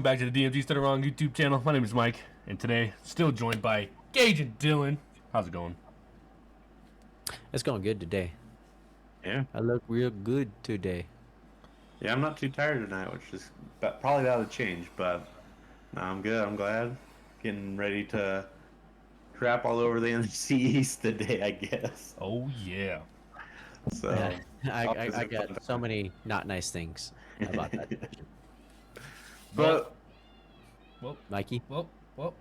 back to the DMG Stutter Wrong YouTube channel. My name is Mike, and today, still joined by Gage and Dylan. How's it going? It's going good today. Yeah. I look real good today. Yeah, I'm not too tired tonight, which is probably that'll change, but no, I'm good. I'm glad. Getting ready to crap all over the NFC East today, I guess. Oh, yeah. So I got so many not nice things about that division. But Well, Mikey? what? We're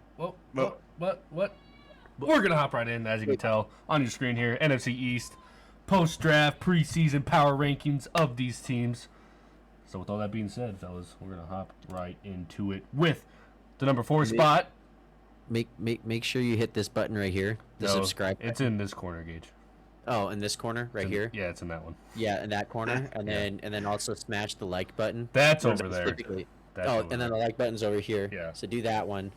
going to hop right in, as you can tell on your screen here. NFC East, post-draft, preseason power rankings of these teams. So with all that being said, fellas, we're going to hop right into it with the number 4 spot. Make sure you hit this button right here, the subscribe button. It's in this corner, Gage. Oh, in this corner right here? Yeah, it's in that one. Yeah, in that corner. And then also smash the like button. That's over there. And then the like button's over here. Yeah. So do that one.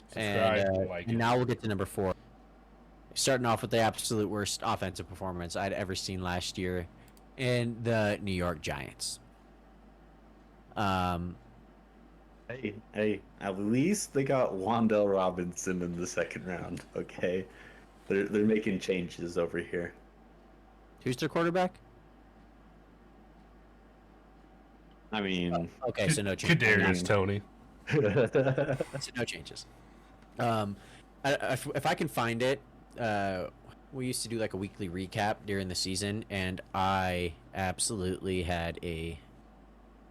Subscribe, And now we'll get to number 4. Starting off with the absolute worst offensive performance I'd ever seen last year in the New York Giants. Hey, at least they got Wan'Dale Robinson in the second round, okay? They're making changes over here. Who's their quarterback? I mean, Okay, so no changes. Kadarius Toney. So no changes. If I can find it, we used to do like a weekly recap during the season, and I absolutely had a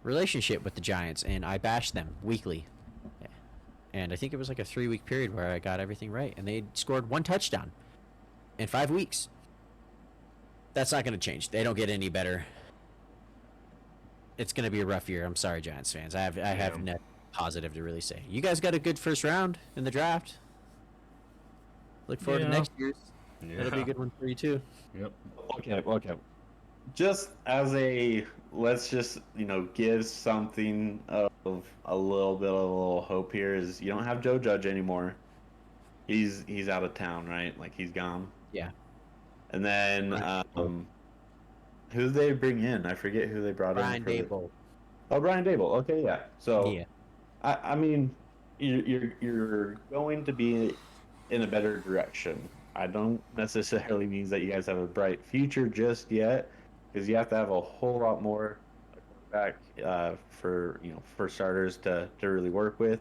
relationship with the Giants, and I bashed them weekly. And I think it was like a 3-week period where I got everything right, and they scored 1 touchdown in 5 weeks. That's not going to change. They don't get any better. It's going to be a rough year. I'm sorry, Giants fans. I have nothing positive to really say. You guys got a good first round in the draft. Look forward to next year's. Yeah. It'll be a good one for you too. Yep. Okay. Just as let's just, give something of a little hope here is you don't have Joe Judge anymore. He's out of town, right? Like he's gone. Yeah. And then who did they bring in? I forget who they brought Brian in. Dable. Oh, Brian Dable. Okay, yeah. So Yeah. I mean, you're going to be in a better direction. I don't necessarily mean that you guys have a bright future just yet, because you have to have a whole lot more back for starters to really work with.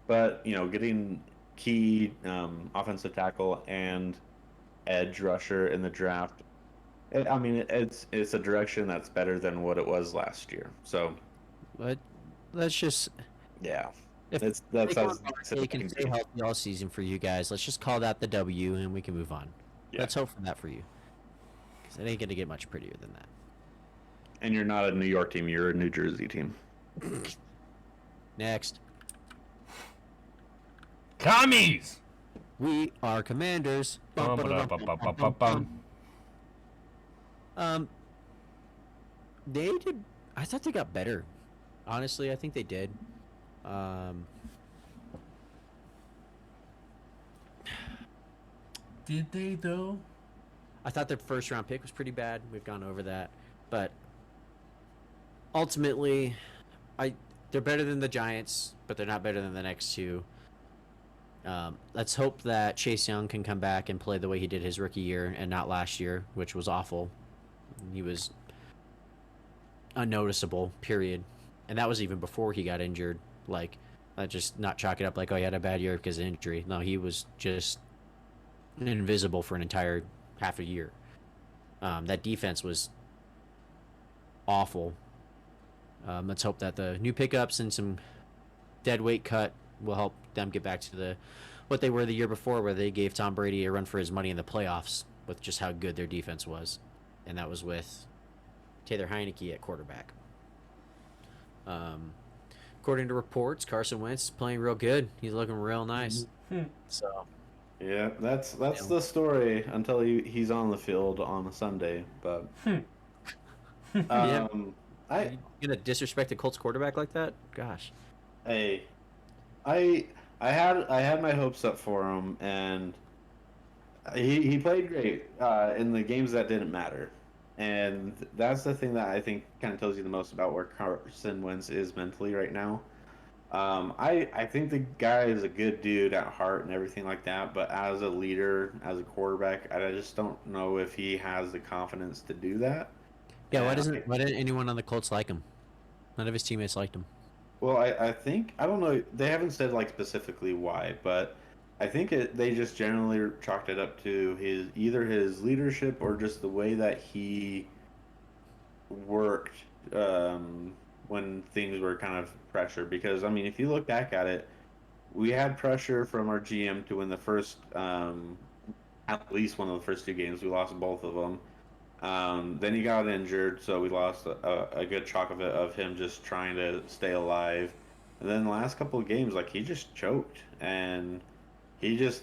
But getting key offensive tackle and edge rusher in the draft, it's a direction that's better than what it was last year. So, But let's just yeah. if That's they can stay healthy all season for you guys. Let's just call that the W, and we can move on. Yeah. Let's hope for that for you, because it ain't gonna get much prettier than that. And you're not a New York team; you're a New Jersey team. Next, Commies! we are Commanders. They did. I thought they got better. Honestly, I think they did. Did they, though? I thought their first round pick was pretty bad. We've gone over that, but ultimately, they're better than the Giants, but they're not better than the next two. Let's hope that Chase Young can come back and play the way he did his rookie year and not last year, which was awful. He was unnoticeable, period. And that was even before he got injured. Like, just not chalk it up like, oh, he had a bad year because of injury. No, he was just invisible for an entire half a year. That defense was awful. Let's hope that the new pickups and some dead weight cut will help them get back to what they were the year before, where they gave Tom Brady a run for his money in the playoffs with just how good their defense was. And that was with Taylor Heineke at quarterback. According to reports, Carson Wentz is playing real good. He's looking real nice. So, yeah, that's the story until he's on the field on a Sunday. But Yeah. I you gonna disrespect a Colts quarterback like that? Gosh. I had my hopes up for him, and he played great in the games that didn't matter. And that's the thing that I think kind of tells you the most about where Carson Wentz is mentally right now. I think the guy is a good dude at heart and everything like that, but as a leader, as a quarterback, I just don't know if he has the confidence to do that. Yeah, And why didn't anyone on the Colts like him? None of his teammates liked him. well, I think I don't know. They haven't said like specifically why, but I think they just generally chalked it up to his either his leadership or just the way that he worked when things were kind of pressure. Because I mean, if you look back at it, we had pressure from our GM to win the first, at least one of the first two games. We lost both of them. Then he got injured, so we lost a good chunk of it of him just trying to stay alive. And then the last couple of games, like he just choked, and he just,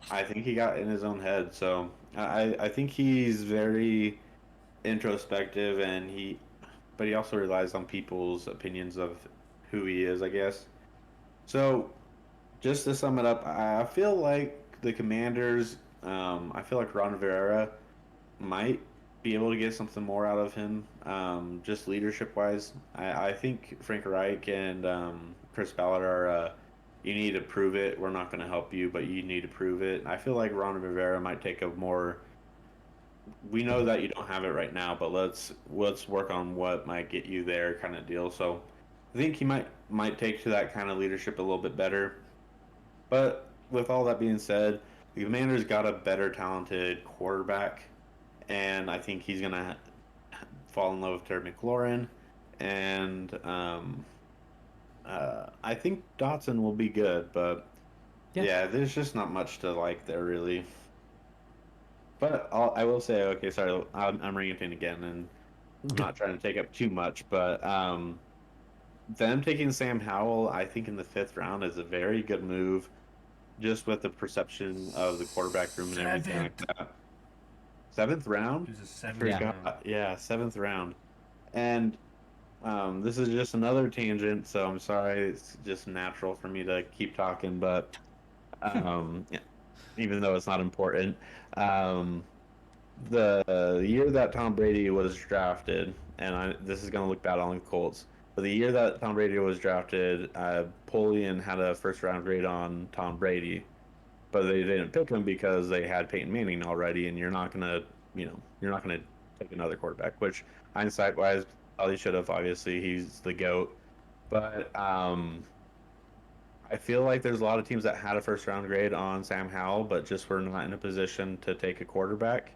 I think he got in his own head. So I think he's very introspective, but he also relies on people's opinions of who he is, I guess. So just to sum it up, I feel like the Commanders, I feel like Ron Rivera might be able to get something more out of him, just leadership wise. I think Frank Reich and Chris Ballard are. You need to prove it. We're not going to help you, but you need to prove it. I feel like Ron Rivera might take a more. We know that you don't have it right now, but let's work on what might get you there, kind of deal. So, I think he might take to that kind of leadership a little bit better. But with all that being said, the Commanders got a better talented quarterback, and I think he's gonna fall in love with Terry McLaurin, and I think Dotson will be good, but Yeah. yeah, there's just not much to like there really. But I will say, okay, sorry, I'm ranting again, and I'm not trying to take up too much, but them taking Sam Howell, I think in the fifth round is a very good move, just with the perception of the quarterback room and everything like Seventh. that. Seventh round? He's a I seventh Yeah. forgot. round. Yeah, seventh round. And this is just another tangent, so I'm sorry. It's just natural for me to keep talking, but yeah, even though it's not important, um, the year that Tom Brady was drafted, and this is going to look bad on the Colts, but the year that Tom Brady was drafted, Polian had a first round grade on Tom Brady, but they didn't pick him because they had Peyton Manning already, and you're not gonna take another quarterback. Which hindsight wise, probably should have. Obviously, he's the goat, but I feel like there's a lot of teams that had a first round grade on Sam Howell, but just were not in a position to take a quarterback,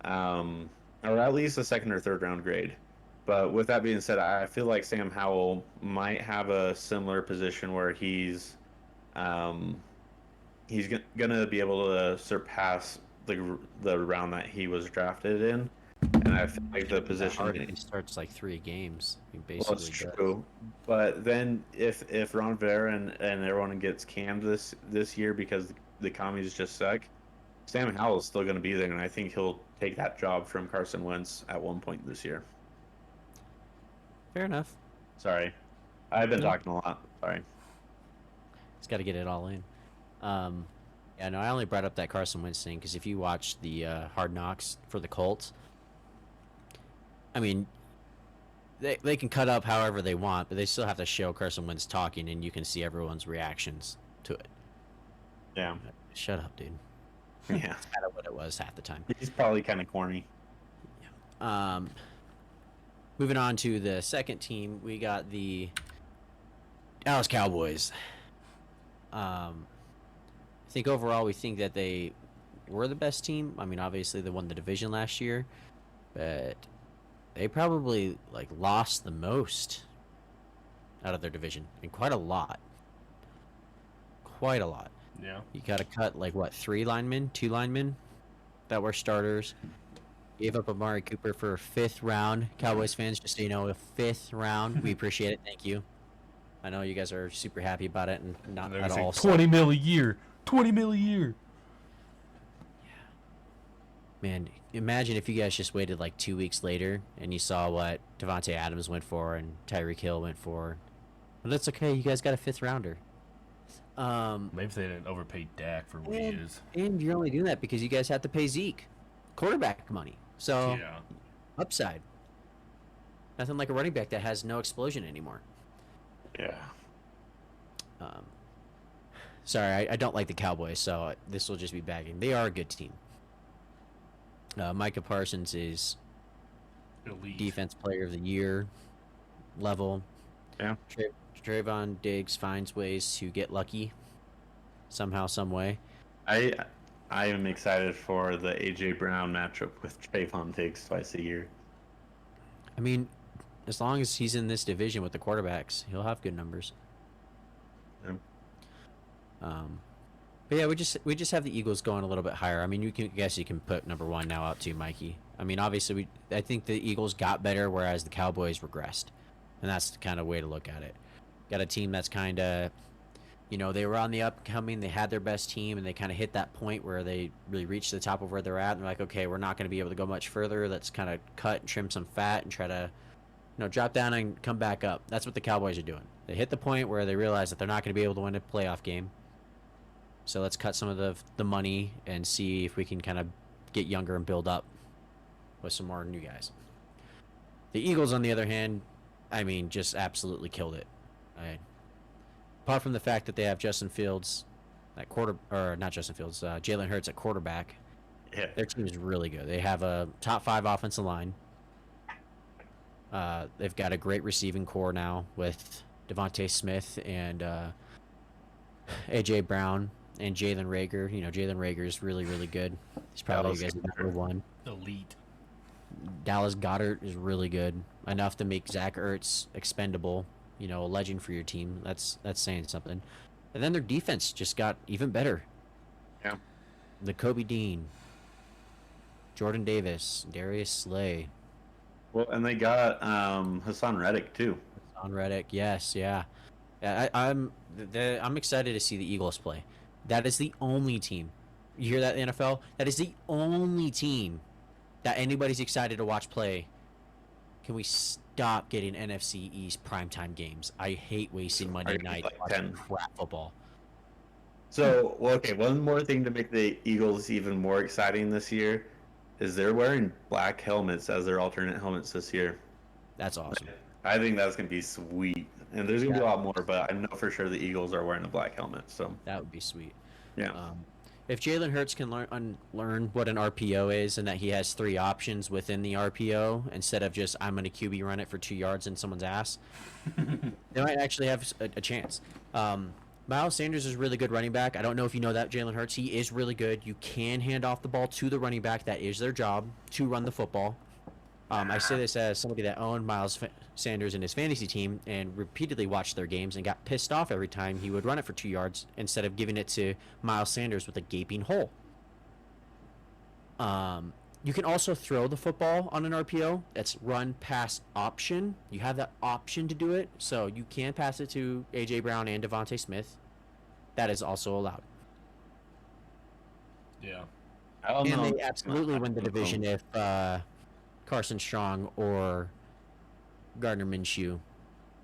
um, or at least a second or third round grade. But with that being said, I feel like Sam Howell might have a similar position where um, he's gonna be able to surpass the round that he was drafted in, and I feel like the That hard position. if he starts like 3 games. He Well, it's basically does. true, but then if Ron Vera and everyone gets canned this year because the commies just suck, Sam Howell's still going to be there, and I think he'll take that job from Carson Wentz at one point this year. Fair enough. Sorry, I've been No, talking a lot. Sorry. he's got to get it all in. Um, yeah, no, I only brought up that Carson Wentz thing because if you watch the Hard Knocks for the Colts, I mean, they can cut up however they want, but they still have to show Carson Wentz talking, and you can see everyone's reactions to it. Yeah, Shut up, dude. yeah. That's kind of what it was half the time. He's probably kind of corny. Um, moving on to the second team, we got the Dallas Cowboys. I think overall we think that they were the best team. I mean, obviously they won the division last year, but they probably like lost the most out of their division, and quite a lot. Quite a lot. Yeah. You got to cut like what, 3 linemen, 2 linemen that were starters. Gave up Amari Cooper for a 5th round. Cowboys fans, just so you know, a 5th round. We appreciate it. Thank you. I know you guys are super happy about it and not They're at saying all. 20 mil a year. 20 mil a year. Man, imagine if you guys just waited like 2 weeks later and you saw what Devontae Adams went for and Tyreek Hill went for. But that's okay. You guys got a 5th rounder. Maybe if they didn't overpay Dak for what he is. And you're only doing that because you guys have to pay Zeke quarterback money. So Yeah. upside. Nothing like a running back that has no explosion anymore. Yeah. Um, sorry, I don't like the Cowboys, so this will just be bagging. They are a good team. Micah Parsons is Elite. Defense Player of the Year level. Yeah. Trayvon Diggs finds ways to get lucky somehow, some way. I am excited for the AJ Brown matchup with Trayvon Diggs twice a year. I mean, as long as he's in this division with the quarterbacks, he'll have good numbers. Yeah. But yeah, we just have the Eagles going a little bit higher. I mean, you can put number one now out to Mikey. I mean, obviously I think the Eagles got better, whereas the Cowboys regressed, and that's the kind of way to look at it. Got a team that's kind of, they were on the upcoming. They had their best team, and they kind of hit that point where they really reached the top of where they're at. And they're like, okay, we're not going to be able to go much further. Let's kind of cut and trim some fat and try to, drop down and come back up. That's what the Cowboys are doing. They hit the point where they realize that they're not going to be able to win a playoff game. So let's cut some of the money and see if we can kind of get younger and build up with some more new guys. The Eagles, on the other hand, I mean, just absolutely killed it. Apart from the fact that they have Justin Fields at Jalen Hurts at quarterback, Yeah. their team is really good. They have a top 5 offensive line. They've got a great receiving core now with Devontae Smith and AJ Brown and Jalen Reagor. Jalen Reagor is really, really good. He's probably you guys' number one. Elite. Dallas Goedert is really good. Enough to make Zach Ertz expendable. A legend for your team. That's saying something. And then their defense just got even better. Yeah. The Kobe Dean, Jordan Davis, Darius Slay. Well, and they got Hassan Reddick too. Hassan Reddick, yes, yeah. I'm excited to see the Eagles play. That is the only team. You hear that, NFL? That is the only team that anybody's excited to watch play. Can we stop getting NFC East primetime games? I hate wasting Monday night watching crap football. So, okay, one more thing to make the Eagles even more exciting this year is they're wearing black helmets as their alternate helmets this year. That's awesome. I think that's going to be sweet. And there's going to be a lot more, but I know for sure the Eagles are wearing a black helmet. So that would be sweet. Yeah. If Jalen Hurts can learn what an RPO is and that he has 3 options within the RPO instead of just I'm going to QB run it for 2 yards in someone's ass, they might actually have a chance. Miles Sanders is a really good running back. I don't know if you know that, Jalen Hurts. He is really good. You can hand off the ball to the running back. That is their job, to run the football. I say this as somebody that owned Miles Sanders in his fantasy team and repeatedly watched their games and got pissed off every time he would run it for 2 yards instead of giving it to Miles Sanders with a gaping hole. You can also throw the football on an RPO. That's run pass option. You have that option to do it, so you can pass it to AJ Brown and Devontae Smith. That is also allowed. Yeah. I don't know. And they absolutely win the division if Carson Strong or Gardner Minshew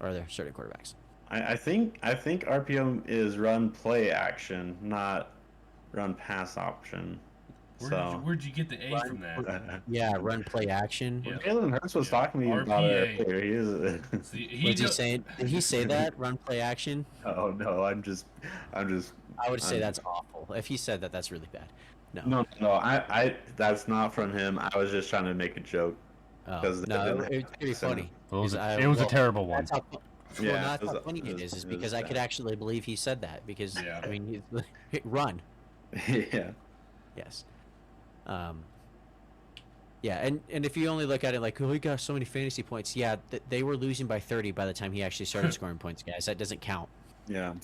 are their starting quarterbacks. I think RPO is run play action, not run pass option. Where'd you get the A from that? Yeah, run play action. Yeah. Jalen Hurts was talking to me about it earlier. See, Did he say that? Run play action? Oh no, I'm just. I would say that's awful. If he said that, that's really bad. No, I that's not from him. I was just trying to make a joke. No, it's pretty funny. It was a terrible one. That's how funny it is because I could actually believe he said that because I mean, run. Yeah. Yes. Yeah, and if you only look at it like, oh, he got so many fantasy points. Yeah, they were losing by 30 by the time he actually started scoring points, guys. That doesn't count. Yeah.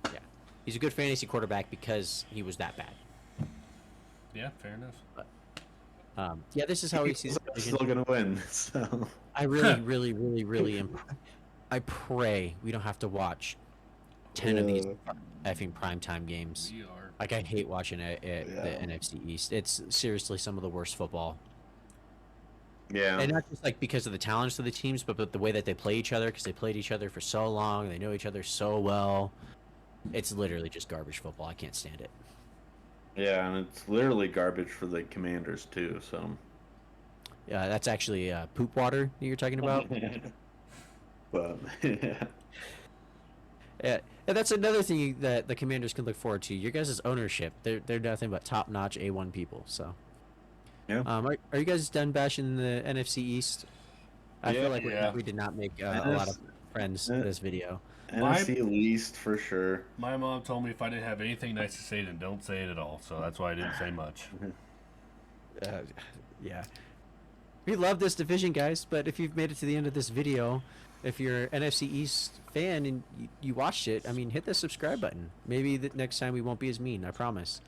Yeah. He's a good fantasy quarterback because he was that bad. Yeah, fair enough. But, yeah, this is how he sees He's still gonna win. So I really, really, really, really I pray we don't have to watch 10 of these effing primetime games. We are. Like, I hate watching it at the NFC East. It's seriously some of the worst football. Yeah. And not just like because of the talents of the teams, but the way that they play each other, because they played each other for so long, they know each other so well. It's literally just garbage football. I can't stand it. Yeah, and it's literally garbage for the Commanders too. So. Yeah, that's actually poop water that you're talking about. But yeah. Yeah, and that's another thing that the Commanders can look forward to. Your guys' ownership. They're nothing but top-notch A1 people. So, Yeah. are you guys done bashing the NFC East? I Yeah, feel like yeah. we did not make a lot of friends this video. NFC least for sure. My mom told me if I didn't have anything nice to say, then don't say it at all. So that's why I didn't say much. Yeah. We love this division, guys, but if you've made it to the end of this video, if you're an NFC East fan and you watched it, I mean, hit the subscribe button. Maybe the next time we won't be as mean, I promise.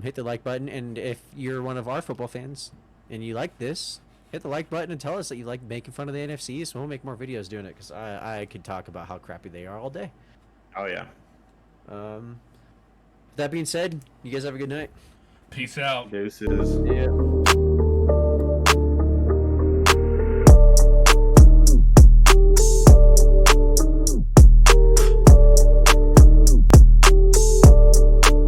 Hit the like button, and if you're one of our football fans and you like this, hit the like button and tell us that you like making fun of the NFC East, and we'll make more videos doing it, because I could talk about how crappy they are all day. Oh yeah. That being said, you guys have a good night. Peace out. Deuces. Yeah.